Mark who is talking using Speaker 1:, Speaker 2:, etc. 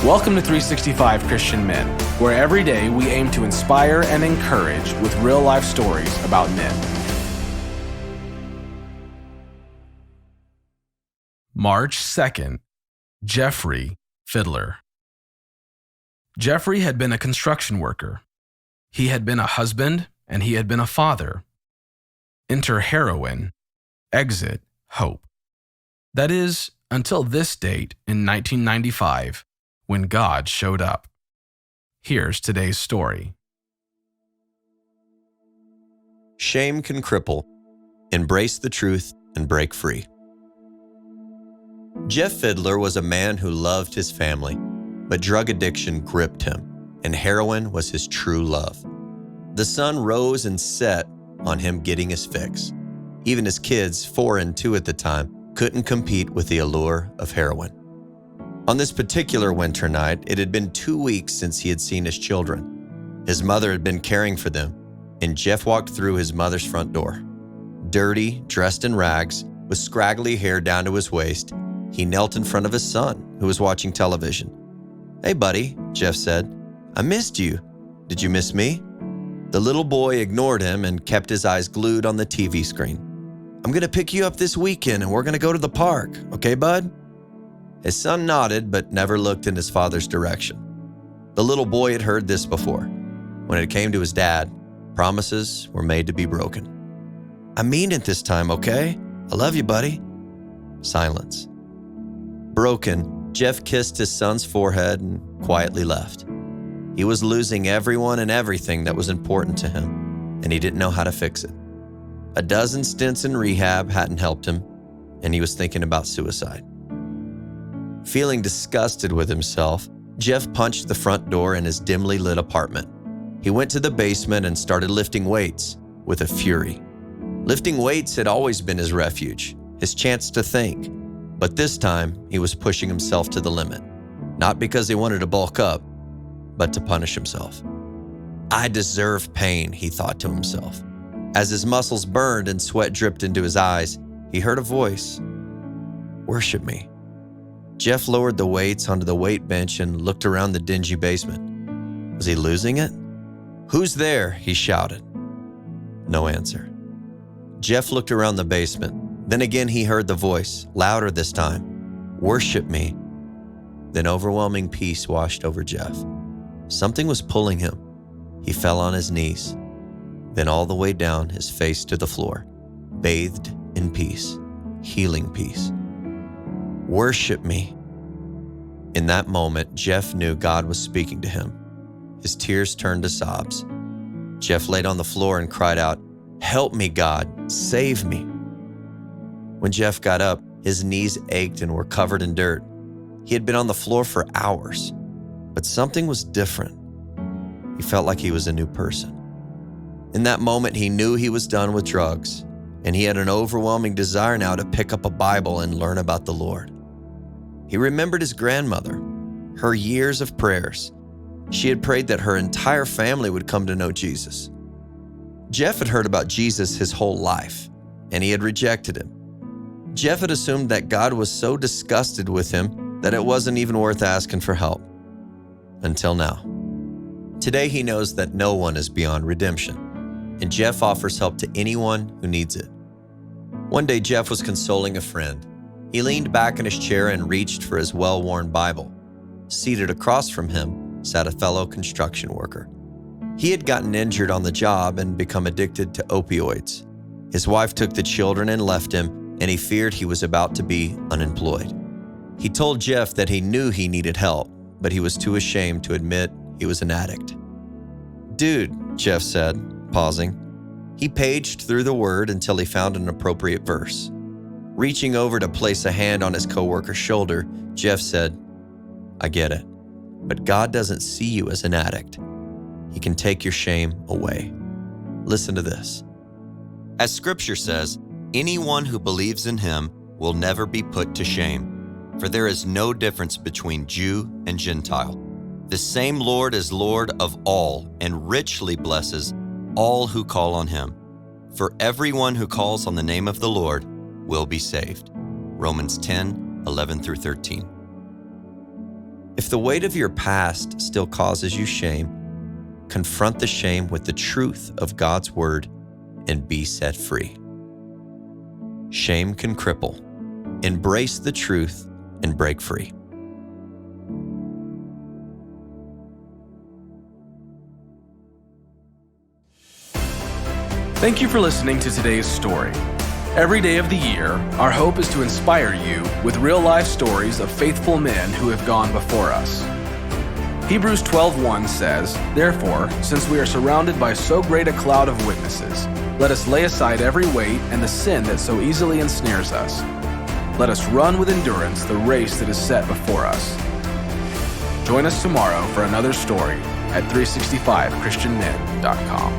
Speaker 1: Welcome to 365 Christian Men, where every day we aim to inspire and encourage with real-life stories about men. March 2nd, Jeffrey Fiddler. Jeffrey had been a construction worker. He had been a husband, and he had been a father. Enter heroin, exit hope. That is, until this date in 1995, when God showed up. Here's today's story.
Speaker 2: Shame can cripple. Embrace the truth and break free. Jeff Fiddler was a man who loved his family, but drug addiction gripped him, and heroin was his true love. The sun rose and set on him getting his fix. Even his kids, 4 and 2 at the time, couldn't compete with the allure of heroin. On this particular winter night, it had been 2 weeks since he had seen his children. His mother had been caring for them, and Jeff walked through his mother's front door. Dirty, dressed in rags, with scraggly hair down to his waist, he knelt in front of his son, who was watching television. "Hey, buddy," Jeff said. "I missed you. Did you miss me?" The little boy ignored him and kept his eyes glued on the TV screen. "I'm going to pick you up this weekend, and we're going to go to the park. Okay, bud?" His son nodded, but never looked in his father's direction. The little boy had heard this before. When it came to his dad, promises were made to be broken. "I mean it this time, okay? I love you, buddy." Silence. Broken, Jeff kissed his son's forehead and quietly left. He was losing everyone and everything that was important to him, and he didn't know how to fix it. A dozen stints in rehab hadn't helped him, and he was thinking about suicide. Feeling disgusted with himself, Jeff punched the front door in his dimly lit apartment. He went to the basement and started lifting weights with a fury. Lifting weights had always been his refuge, his chance to think. But this time, he was pushing himself to the limit. Not because he wanted to bulk up, but to punish himself. "I deserve pain," he thought to himself. As his muscles burned and sweat dripped into his eyes, he heard a voice. "Worship me." Jeff lowered the weights onto the weight bench and looked around the dingy basement. Was he losing it? "Who's there?" he shouted. No answer. Jeff looked around the basement. Then again he heard the voice, louder this time. "Worship me." Then overwhelming peace washed over Jeff. Something was pulling him. He fell on his knees. Then all the way down, his face to the floor, bathed in peace, healing peace. "Worship me." In that moment, Jeff knew God was speaking to him. His tears turned to sobs. Jeff laid on the floor and cried out, "Help me, God, save me." When Jeff got up, his knees ached and were covered in dirt. He had been on the floor for hours, but something was different. He felt like he was a new person. In that moment, he knew he was done with drugs, and he had an overwhelming desire now to pick up a Bible and learn about the Lord. He remembered his grandmother, her years of prayers. She had prayed that her entire family would come to know Jesus. Jeff had heard about Jesus his whole life, and he had rejected him. Jeff had assumed that God was so disgusted with him that it wasn't even worth asking for help. Until now. Today he knows that no one is beyond redemption, and Jeff offers help to anyone who needs it. One day Jeff was consoling a friend. He leaned back in his chair and reached for his well-worn Bible. Seated across from him sat a fellow construction worker. He had gotten injured on the job and become addicted to opioids. His wife took the children and left him, and he feared he was about to be unemployed. He told Jeff that he knew he needed help, but he was too ashamed to admit he was an addict. "Dude," Jeff said, pausing. He paged through the word until he found an appropriate verse. Reaching over to place a hand on his coworker's shoulder, Jeff said, "I get it, but God doesn't see you as an addict. He can take your shame away. Listen to this. As Scripture says, anyone who believes in him will never be put to shame, for there is no difference between Jew and Gentile. The same Lord is Lord of all and richly blesses all who call on him. For everyone who calls on the name of the Lord will be saved." Romans 10:11 through 13. If the weight of your past still causes you shame, confront the shame with the truth of God's word and be set free. Shame can cripple. Embrace the truth and break free.
Speaker 1: Thank you for listening to today's story. Every day of the year, our hope is to inspire you with real-life stories of faithful men who have gone before us. Hebrews 12:1 says, "Therefore, since we are surrounded by so great a cloud of witnesses, let us lay aside every weight and the sin that so easily ensnares us. Let us run with endurance the race that is set before us." Join us tomorrow for another story at 365christianmen.com.